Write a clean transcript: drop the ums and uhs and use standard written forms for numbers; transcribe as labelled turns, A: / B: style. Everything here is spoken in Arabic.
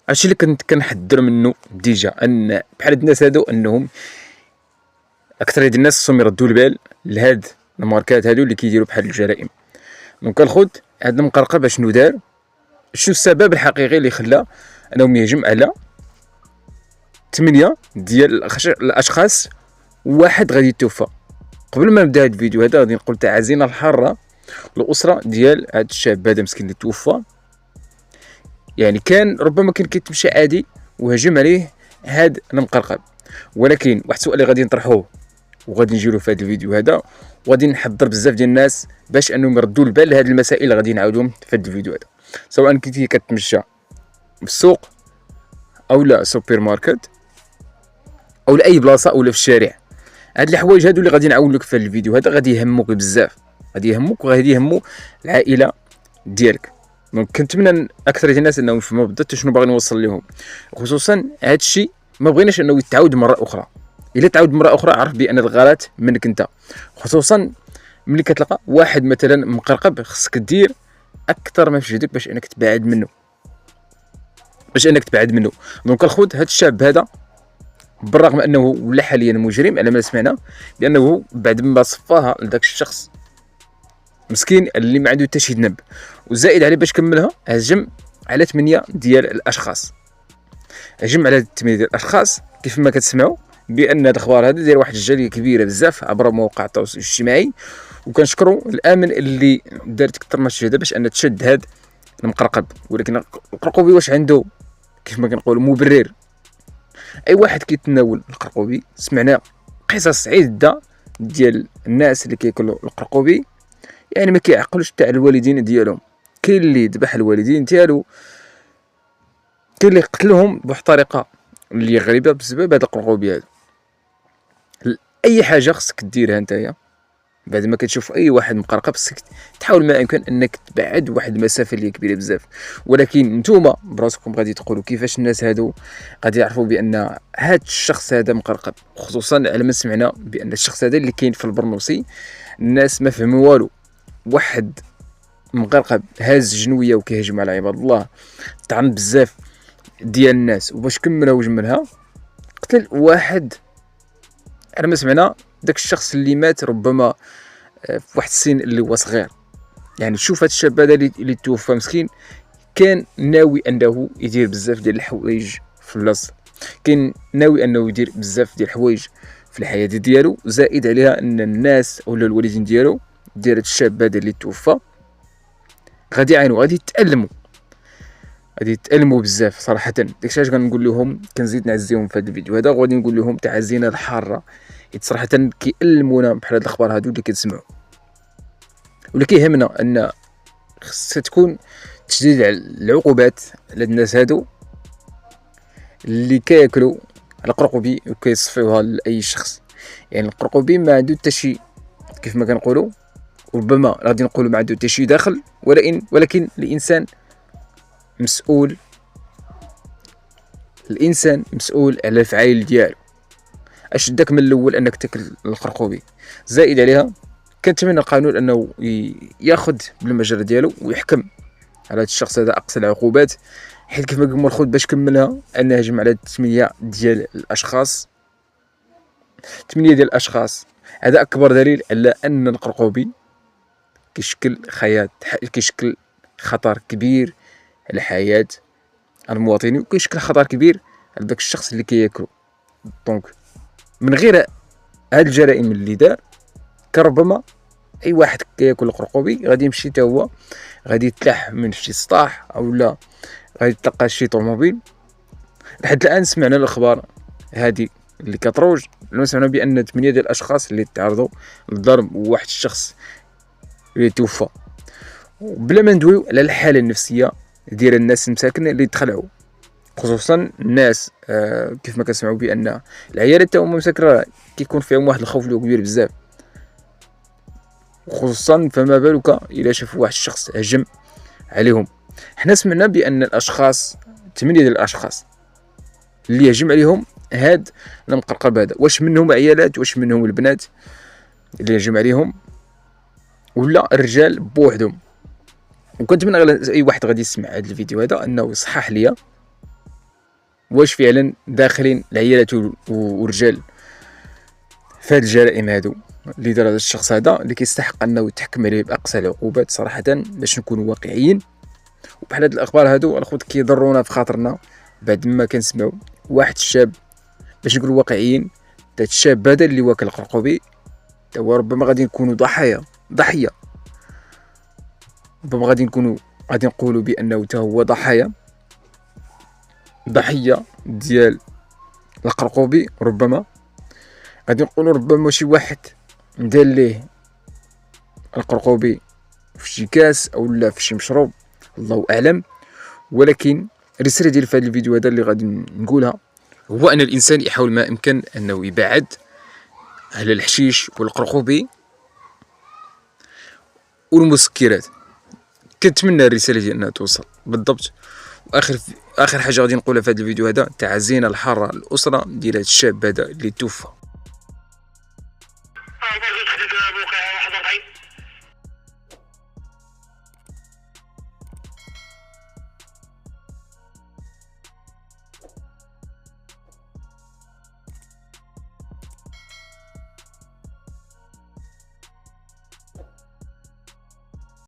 A: هادشي اللي كنت كنحذر منه ديجا، ان بحال هاد الناس هادو انهم اكثر ديال الناس خصهم يردوا البال لهاد الماركات هادو اللي كيديروا بحال الجرائم. دونك الخوت هاد المقرقب اشنو دار، شنو السبب الحقيقي اللي خلى انهم يهجم على 8 ديال الاشخاص وواحد غادي يتوفى. قبل ما نبدا هاد الفيديو هذا غادي نقول تعازينا الحاره الاسره ديال هاد الشاب هذا مسكين اللي توفى. يعني كان ربما كان كيتمشى عادي وهجم عليه هاد المقرقب، ولكن واحد السؤال اللي غادي نطرحوه وغادي نجيرو في هذا الفيديو هذا، وغادي نحضر بزاف ديال الناس باش انهم يردوا البال لهاد المسائل اللي غادي نعاودهم في هذا الفيديو هذا، سواء كنتي كتمشى في السوق او لا سوبر ماركت او لاي بلاصه او لا في الشارع. هاد الحوايج هادو اللي غادي نعاود لك في هذا الفيديو هذا غادي يهموك بزاف، غادي يهموك وغادي يهمو العائله ديالك. دونك كنتمنى اكثر ديال الناس انهم يفهموا بالضبط شنو باغي نوصل لهم، خصوصا هذا الشيء ما بغيناش انه يتعاود مره اخرى. الا تعاود مره اخرى عرف بان الغلط منك انت، خصوصا ملي كتلقى واحد مثلا مقرقب خصك دير اكثر ما في جهدك باش انك تبعد منه. دونك الخوت هذا الشاب هذا بالرغم انه ولا حاليا مجرم على ما سمعنا، لانه بعد ما صفاها لذاك الشخص مسكين اللي ما عنده حتى شي ذنب، وزائد عليه باش كملها هجم على 8 ديال الاشخاص. هجم على 8 ديال الاشخاص كيف ما كتسمعوا بان هاد الاخبار هذه داير واحد الجاليه كبيره بزاف عبر مواقع التواصل الاجتماعي، وكنشكروا الامن اللي دارت اكثر ما جهد باش ان تشد هاد المقرقب. ولكن القرقوبي واش عنده كيف ما كنقولوا مبرر؟ اي واحد كيتناول القرقوبي، سمعنا قصص عده ديال الناس اللي كياكلوا القرقوبي يعني ما كيعقلوش تاع الوالدين ديالهم. كاين اللي ذبح الوالدين ديالو، كاين اللي قتلهم بواحد الطريقه اللي غريبه بسبب هذا القرقوبي هذا. اي حاجه خصك ديرها نتايا بعد ما كتشوف اي واحد مقرقب خصك تحاول ما يمكن انك تبعد واحد المسافه اللي كبيره بزاف. ولكن نتوما براسكم غادي تقولوا كيفاش الناس هادو غادي يعرفوا بان هاد الشخص هذا مقرقب، خصوصا على ما سمعنا بان الشخص هذا اللي كاين في البرنوسي الناس ما فهموا والو. واحد مقرقب هاز جنويه وكيهجم على عباد الله، طعن بزاف ديال الناس، وباش كملها وجملها قتل واحد على ما سمعنا. داك الشخص اللي مات ربما في واحد السن اللي هو صغير. يعني شوف هاد الشاب هذا اللي توفى مسكين كان ناوي انه يدير بزاف ديال الحوايج في البلاصه، كان ناوي انه يدير بزاف ديال الحوايج في الحياه ديالو، زائد عليها ان الناس ولا الوالدين ديالو ديال هاد الشاب هذا اللي توفى غادي يعانوا، غادي يتألموا بزاف صراحه. داكشي علاش كنقول لهم كنزيد نعزيهم في هذا الفيديو هذا، وغادي نقول لهم تعازينا الحاره حيت صراحه كيألمونا بحال هاد الاخبار هادو اللي كتسمعوا. واللي كيهمنا ان خصها تكون تشديد على العقوبات على الناس هادو اللي كياكلوا القرقوبي وكيصفيوها لاي شخص. يعني القرقوبي ما عنده حتى شي كيف ما كنقولوا، ربما غادي نقولوا ما عنده حتى شي داخل، ولكن الانسان مسؤول على الفعايل ديالو. اش داك من الاول انك تاكل القرقوبي؟ زائد عليها كنتمنى القانون انه ياخذ بالمجرى ديالو ويحكم على هذا الشخص هذا اقصى العقوبات، حيت كيف ما قلنا الخوت باش كملها ان هجم على 8 ديال الاشخاص. 8 ديال الاشخاص هذا اكبر دليل على ان القرقوبي كيشكل خطر كبير على حياه المواطنين، وكيشكل خطر كبير على داك الشخص اللي كياكلو. دونك من غير هاد الجرائم اللي دار كربما اي واحد كياكل القرقوبي غادي يمشي حتى هو غادي يتلح من شي سطاح او لا غادي تلقى شي طوموبيل. لحد الان سمعنا الاخبار هذه اللي كتروج، لما سمعنا بان 8 ديال الاشخاص اللي تعرضوا للضرب وواحد الشخص اللي توفى، وبلا ما ندويو على الحاله النفسيه ديال الناس المساكنه اللي تخلعوا، خصوصا الناس كيف ما كنسمعوا بان العيالات تا هما مساكنه كيكون فيهم واحد الخوف اللي كبير بزاف، خصوصا فما بالك الا شافوا واحد الشخص هجم عليهم. حنا سمعنا بان الاشخاص 8 ديال الاشخاص اللي هجم عليهم هاد المقرقب هذا، واش منهم عيالات واش منهم البنات اللي هجم عليهم ولا الرجال بوحدهم. وكنتمنى اي واحد غادي يسمع هذا الفيديو هذا انه يصحح ليا واش فعلا داخلين العيالات والرجال في هاد الجرائم هادو اللي دار هذا الشخص هذا اللي كيستحق انه يتحكم عليه باقصى العقوبات صراحه باش نكونوا واقعيين. وبحال هاد الاخبار هادو الخوت كيضرونا في خاطرنا بعد ما كنسمعوا واحد الشاب، باش نقولوا واقعيين، هاد الشاب هذا اللي واكل القرقوبي هو ربما غادي نكونوا ضحيه، ربما غادي نقولوا بانه تا هو ضحيه ديال القرقوبي. ربما غادي نقولوا ربما شي واحد دار ليه القرقوبي في شي كاس او لا في شي مشروب، الله اعلم. ولكن الرساله ديال هذا الفيديو هذا اللي غادي نقولها هو ان الانسان يحاول ما امكن انه يبعد على الحشيش والقرقوبي والمسكرات. كنتمنى الرساله ديال انها توصل بالضبط. واخر حاجه غادي نقولها في هذا الفيديو هذا، تعزينا الحاره الاسره ديال هذا الشاب هذا اللي توفى.